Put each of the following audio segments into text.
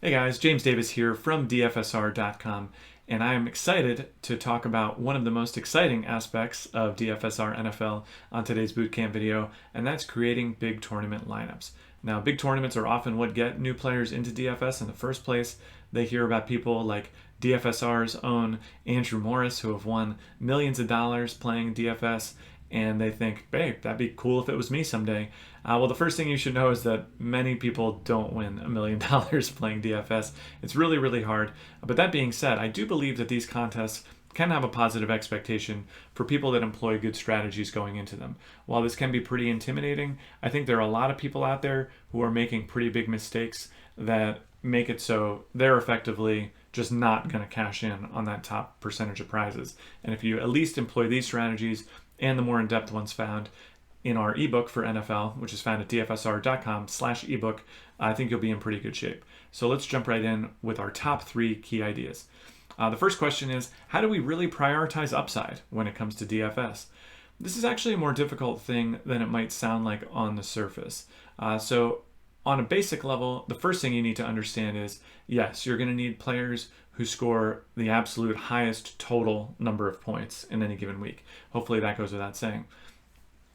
Hey guys, James Davis here from DFSR.com, and I'm excited to talk about one of the most exciting aspects of DFSR NFL on today's bootcamp video, and that's creating big tournament lineups. Now, big tournaments are often what get new players into DFS in the first place. They hear about people like DFSR's own Andrew Morris, who have won millions of dollars playing DFS, and they think, hey, that'd be cool if it was me someday. Well, the first thing you should know is that many people don't win $1 million playing DFS. It's really, really hard. But that being said, I do believe that these contests can have a positive expectation for people that employ good strategies going into them. While this can be pretty intimidating, I think there are a lot of people out there who are making pretty big mistakes that make it so they're effectively just not going to cash in on that top percentage of prizes. And if you at least employ these strategies and the more in-depth ones found in our ebook for NFL, which is found at dfsr.com/ebook, I think you'll be in pretty good shape. So let's jump right in with our top 3 key ideas. The first question is, how do we really prioritize upside when it comes to DFS? This is actually a more difficult thing than it might sound like on the surface. So on a basic level, the first thing you need to understand is, yes, you're going to need players who score the absolute highest total number of points in any given week. Hopefully that goes without saying.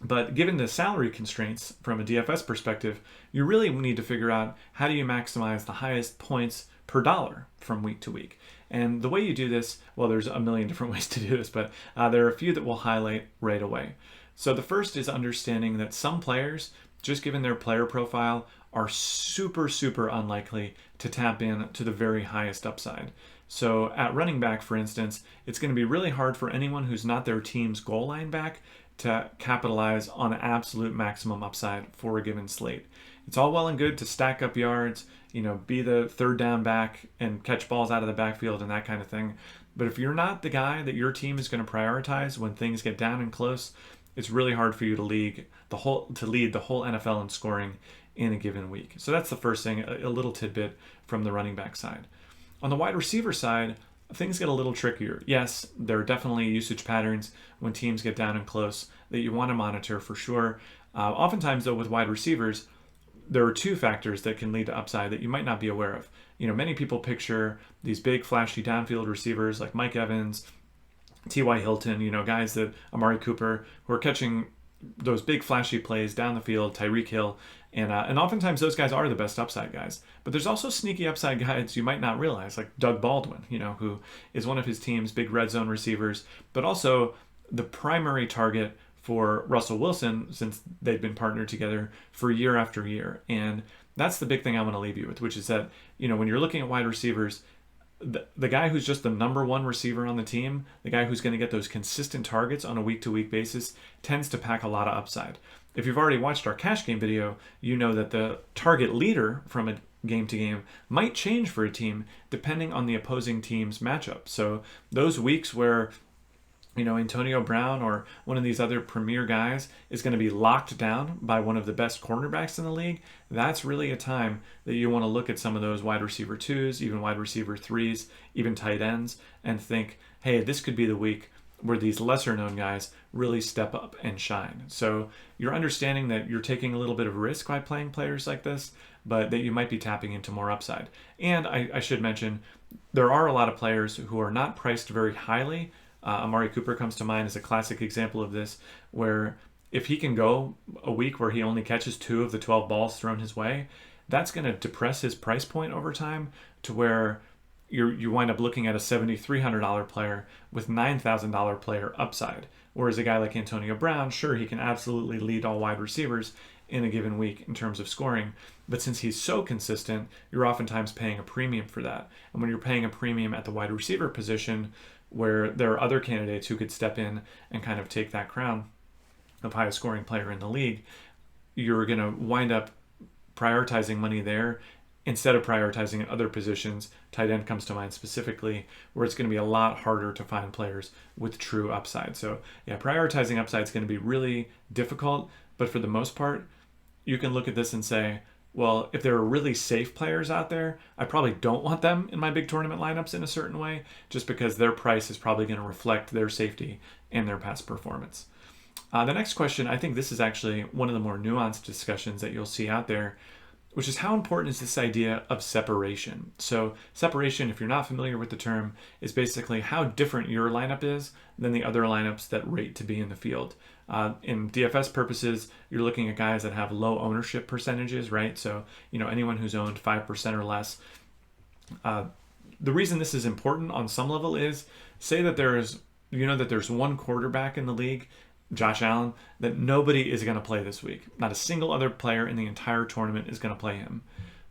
But given the salary constraints from a DFS perspective, you really need to figure out how do you maximize the highest points per dollar from week to week. And the way you do this, well, there's a million different ways to do this, but there are a few that we'll highlight right away. So the first is understanding that some players, just given their player profile, are super, super unlikely to tap in to the very highest upside. So at running back, for instance, it's going to be really hard for anyone who's not their team's goal line back to capitalize on absolute maximum upside for a given slate. It's all well and good to stack up yards, be the third down back and catch balls out of the backfield and that kind of thing. But if you're not the guy that your team is going to prioritize when things get down and close, it's really hard for you to lead the whole NFL in scoring in a given week. So that's the first thing, a little tidbit from the running back side. On the wide receiver side, things get a little trickier. Yes, there are definitely usage patterns when teams get down and close that you want to monitor for sure. Oftentimes, though, with wide receivers, there are 2 factors that can lead to upside that you might not be aware of. Many people picture these big, flashy downfield receivers like Mike Evans, T.Y. Hilton, guys that Amari Cooper, who are catching those big flashy plays down the field, Tyreek Hill, and oftentimes those guys are the best upside guys. But there's also sneaky upside guys you might not realize, like Doug Baldwin, who is one of his team's big red zone receivers, but also the primary target for Russell Wilson since they've been partnered together for year after year. And that's the big thing I want to leave you with, which is that, when you're looking at wide receivers, the guy who's just the number 1 receiver on the team, the guy who's going to get those consistent targets on a week-to-week basis, tends to pack a lot of upside. If you've already watched our cash game video, you know that the target leader from a game to game might change for a team depending on the opposing team's matchup. So those weeks where Antonio Brown or one of these other premier guys is going to be locked down by one of the best cornerbacks in the league, that's really a time that you want to look at some of those wide receiver 2s, even wide receiver 3s, even tight ends, and think, hey, this could be the week where these lesser known guys really step up and shine. So you're understanding that you're taking a little bit of risk by playing players like this, but that you might be tapping into more upside. And I should mention, there are a lot of players who are not priced very highly. Amari Cooper comes to mind as a classic example of this, where if he can go a week where he only catches 2 of the 12 balls thrown his way, that's going to depress his price point over time to where you wind up looking at a $7,300 player with $9,000 player upside. Whereas a guy like Antonio Brown, sure, he can absolutely lead all wide receivers in a given week in terms of scoring. But since he's so consistent, you're oftentimes paying a premium for that. And when you're paying a premium at the wide receiver position, where there are other candidates who could step in and kind of take that crown of highest scoring player in the league, you're going to wind up prioritizing money there instead of prioritizing at other positions. Tight end comes to mind specifically, where it's going to be a lot harder to find players with true upside. So yeah, prioritizing upside is going to be really difficult, but for the most part, you can look at this and say, well, if there are really safe players out there, I probably don't want them in my big tournament lineups in a certain way, just because their price is probably going to reflect their safety and their past performance. The next question, I think this is actually one of the more nuanced discussions that you'll see out there, which is how important is this idea of separation. So separation, if you're not familiar with the term, is basically how different your lineup is than the other lineups that rate to be in the field. In DFS purposes, you're looking at guys that have low ownership percentages, right? So, anyone who's owned 5% or less. The reason this is important on some level is, say that there's one quarterback in the league, Josh Allen, that nobody is going to play this week. Not a single other player in the entire tournament is going to play him.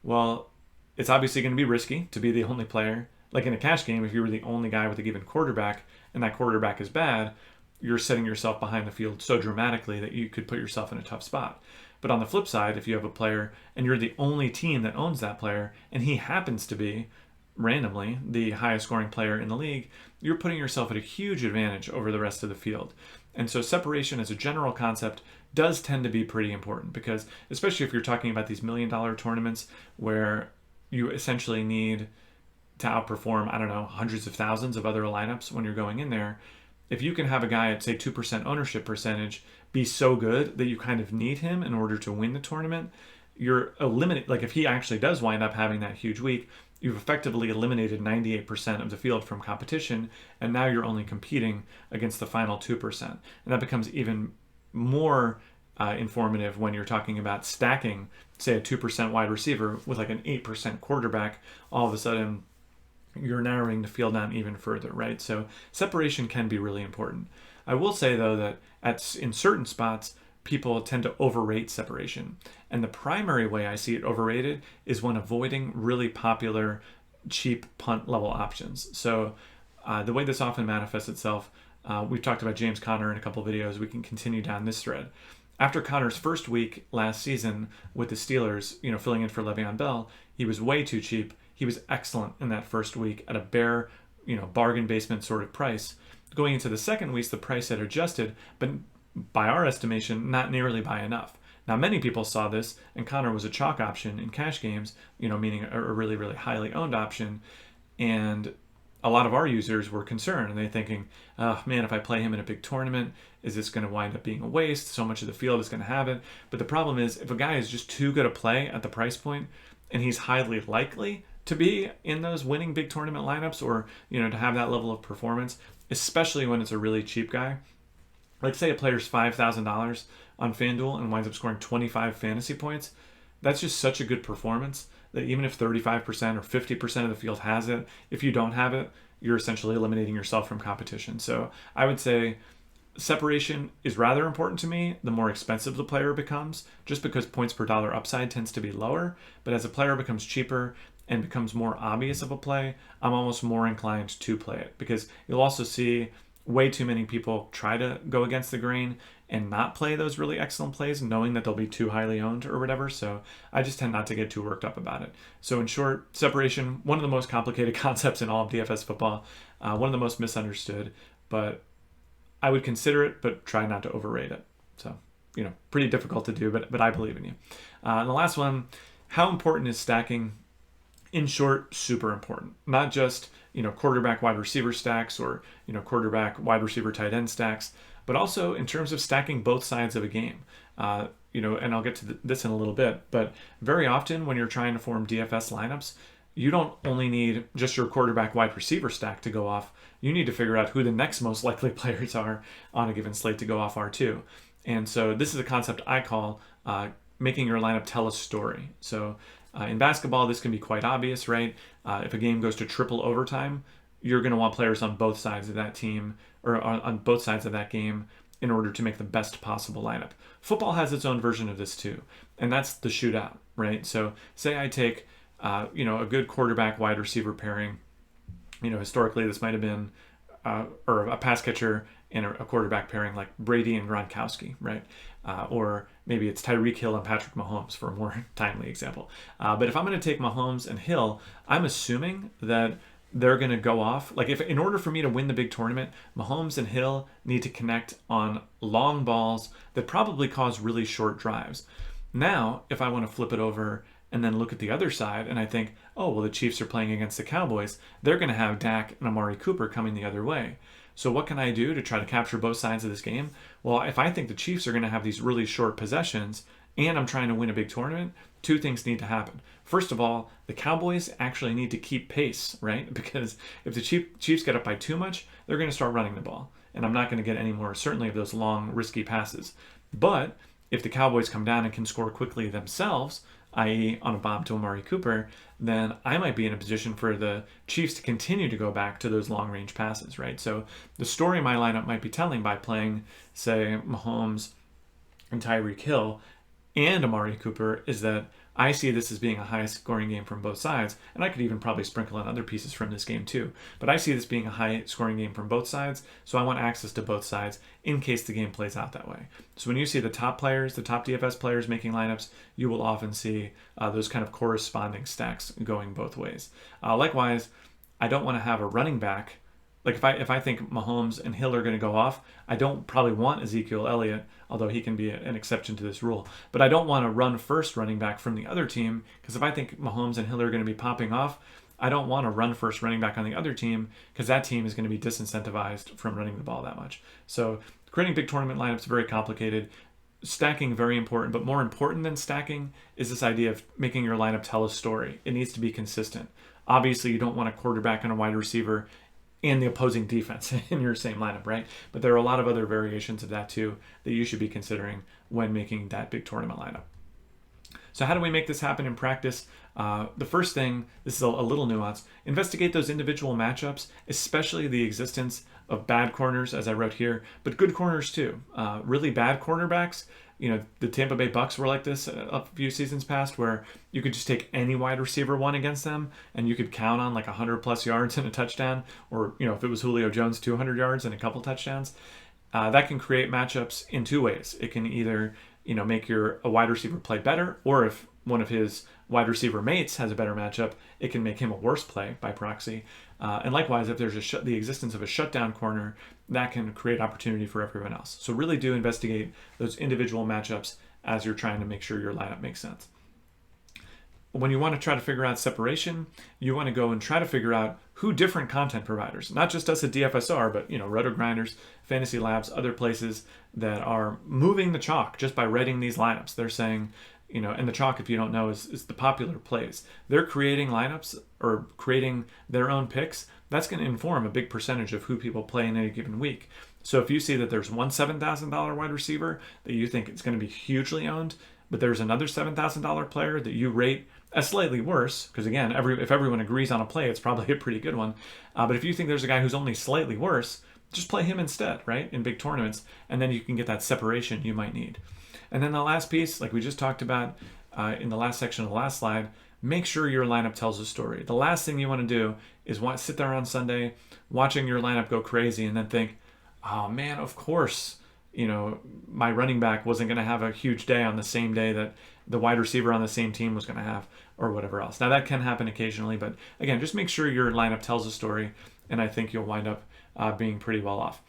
Well, it's obviously going to be risky to be the only player. Like in a cash game, if you were the only guy with a given quarterback and that quarterback is bad, you're setting yourself behind the field so dramatically that you could put yourself in a tough spot. But on the flip side, if you have a player and you're the only team that owns that player and he happens to be randomly the highest scoring player in the league, you're putting yourself at a huge advantage over the rest of the field. And so separation as a general concept does tend to be pretty important, because especially if you're talking about these $1 million tournaments where you essentially need to outperform, hundreds of thousands of other lineups when you're going in there, if you can have a guy at, say, 2% ownership percentage be so good that you kind of need him in order to win the tournament, you're eliminated. Like if he actually does wind up having that huge week, you've effectively eliminated 98% of the field from competition, and now you're only competing against the final 2%. And that becomes even more informative when you're talking about stacking, say, a 2% wide receiver with like an 8% quarterback. All of a sudden, you're narrowing the field down even further, right? So separation can be really important. I will say, though, that in certain spots, people tend to overrate separation. And the primary way I see it overrated is when avoiding really popular, cheap punt level options. So the way this often manifests itself, we've talked about James Conner in a couple of videos. We can continue down this thread. After Conner's first week last season with the Steelers, filling in for Le'Veon Bell, he was way too cheap. He was excellent in that first week at a bare, bargain basement sort of price. Going into the second week, the price had adjusted, but by our estimation, not nearly by enough. Now, many people saw this, and Conner was a chalk option in cash games, meaning a really, really highly owned option. And a lot of our users were concerned, and they're thinking, oh man, if I play him in a big tournament, is this going to wind up being a waste? So much of the field is going to have it. But the problem is, if a guy is just too good a play at the price point, and he's highly likely to be in those winning big tournament lineups, or to have that level of performance, especially when it's a really cheap guy. Like say a player's $5,000 on FanDuel and winds up scoring 25 fantasy points. That's just such a good performance that even if 35% or 50% of the field has it, if you don't have it, you're essentially eliminating yourself from competition. So I would say separation is rather important to me the more expensive the player becomes, just because points per dollar upside tends to be lower. But as a player becomes cheaper and becomes more obvious of a play, I'm almost more inclined to play it, because you'll also see way too many people try to go against the grain and not play those really excellent plays, knowing that they'll be too highly owned or whatever. So I just tend not to get too worked up about it. So in short, separation, one of the most complicated concepts in all of DFS football, one of the most misunderstood, but I would consider it, but try not to overrate it. So, pretty difficult to do, but I believe in you. And the last one, how important is stacking? In short, super important. Not just, quarterback wide receiver stacks or, quarterback wide receiver tight end stacks, but also in terms of stacking both sides of a game. And I'll get to this in a little bit, but very often when you're trying to form DFS lineups, you don't only need just your quarterback wide receiver stack to go off. You need to figure out who the next most likely players are on a given slate to go off are too. And so this is a concept I call making your lineup tell a story. So in basketball, this can be quite obvious, right? If a game goes to triple overtime, you're going to want players on both sides of that team or on both sides of that game in order to make the best possible lineup. Football has its own version of this too, and that's the shootout, right? So say I take a good quarterback wide receiver pairing. Historically this might have been or a pass catcher and a quarterback pairing like Brady and Gronkowski, right? Or maybe it's Tyreek Hill and Patrick Mahomes for a more timely example. But if I'm going to take Mahomes and Hill, I'm assuming that they're going to go off. Like if in order for me to win the big tournament, Mahomes and Hill need to connect on long balls that probably cause really short drives. Now, if I want to flip it over and then look at the other side and I think, oh, well, the Chiefs are playing against the Cowboys, they're going to have Dak and Amari Cooper coming the other way. So what can I do to try to capture both sides of this game? Well, if I think the Chiefs are going to have these really short possessions and I'm trying to win a big tournament, two things need to happen. First of all, the Cowboys actually need to keep pace, right? Because if the Chiefs get up by too much, they're going to start running the ball. And I'm not going to get any more, certainly, of those long, risky passes. But if the Cowboys come down and can score quickly themselves, i.e. on a bomb to Amari Cooper, then I might be in a position for the Chiefs to continue to go back to those long-range passes, right? So the story my lineup might be telling by playing, say, Mahomes and Tyreek Hill and Amari Cooper is that I see this as being a high-scoring game from both sides, and I could even probably sprinkle in other pieces from this game too. But I see this being a high-scoring game from both sides, so I want access to both sides in case the game plays out that way. So when you see the top players, the top DFS players making lineups, you will often see those kind of corresponding stacks going both ways. Likewise, I don't want to have a running back. Like if I think Mahomes and Hill are going to go off, I don't probably want Ezekiel Elliott, although he can be an exception to this rule. But I don't want to run first running back from the other team, because if I think Mahomes and Hill are going to be popping off, I don't want to run first running back on the other team, because that team is going to be disincentivized from running the ball that much. So creating big tournament lineups is very complicated. Stacking very important, but more important than stacking is this idea of making your lineup tell a story. It needs to be consistent. Obviously, you don't want a quarterback and a wide receiver and the opposing defense in your same lineup, right? But there are a lot of other variations of that too that you should be considering when making that big tournament lineup. So how do we make this happen in practice? The first thing, this is a little nuance, investigate those individual matchups, especially the existence of bad corners, as I wrote here, but good corners too. Really bad cornerbacks, the Tampa Bay Bucks were like this a few seasons past, where you could just take any wide receiver one against them and you could count on like 100 plus yards and a touchdown, or if it was Julio Jones, 200 yards and a couple touchdowns. That can create matchups in two ways. It can either make a wide receiver play better, or if one of his wide receiver mates has a better matchup, it can make him a worse play by proxy. And likewise, if there's the existence of a shutdown corner, that can create opportunity for everyone else. So really do investigate those individual matchups as you're trying to make sure your lineup makes sense. When you want to try to figure out separation, you want to go and try to figure out who different content providers, not just us at DFSR, but Roto Grinders, Fantasy Labs, other places that are moving the chalk just by writing these lineups. They're saying, and the chalk, if you don't know, is the popular plays. They're creating lineups or creating their own picks. That's going to inform a big percentage of who people play in any given week. So if you see that there's one $7,000 wide receiver that you think is going to be hugely owned, but there's another $7,000 player that you rate as slightly worse, because again, if everyone agrees on a play, it's probably a pretty good one. But if you think there's a guy who's only slightly worse, just play him instead, right, in big tournaments, and then you can get that separation you might need. And then the last piece, like we just talked about in the last section of the last slide, make sure your lineup tells a story. The last thing you want to do is sit there on Sunday watching your lineup go crazy and then think, oh man, of course, my running back wasn't going to have a huge day on the same day that the wide receiver on the same team was going to have, or whatever else. Now that can happen occasionally, but again, just make sure your lineup tells a story, and I think you'll wind up being pretty well off.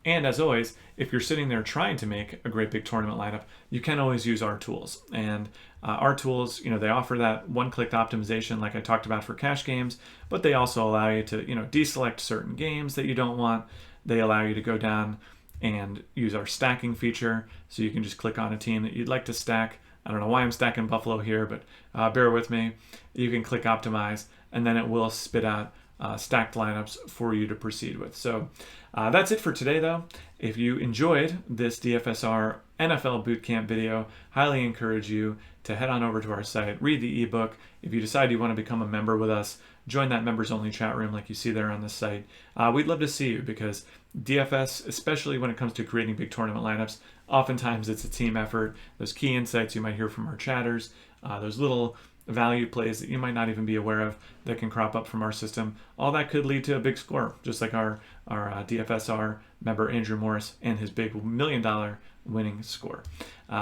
And as always, if you're sitting there trying to make a great big tournament lineup, you can always use our tools. And our tools, they offer that one-click optimization like I talked about for cash games, but they also allow you to, deselect certain games that you don't want. They allow you to go down and use our stacking feature, so you can just click on a team that you'd like to stack. I don't know why I'm stacking Buffalo here, but bear with me. You can click optimize, and then it will spit out stacked lineups for you to proceed with. So that's it for today, though. If you enjoyed this DFSR NFL Bootcamp video, highly encourage you to head on over to our site, read the ebook. If you decide you want to become a member with us, join that members-only chat room like you see there on the site. We'd love to see you, because DFS, especially when it comes to creating big tournament lineups, oftentimes it's a team effort. Those key insights you might hear from our chatters, those little value plays that you might not even be aware of that can crop up from our system, all that could lead to a big score, just like our DFSR member Andrew Morris and his big $1 million winning score.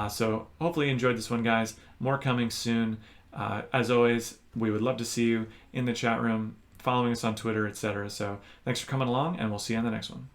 So hopefully you enjoyed this one, guys. More coming soon. As always, we would love to see you in the chat room, following us on Twitter, etc. So thanks for coming along, and we'll see you on the next one.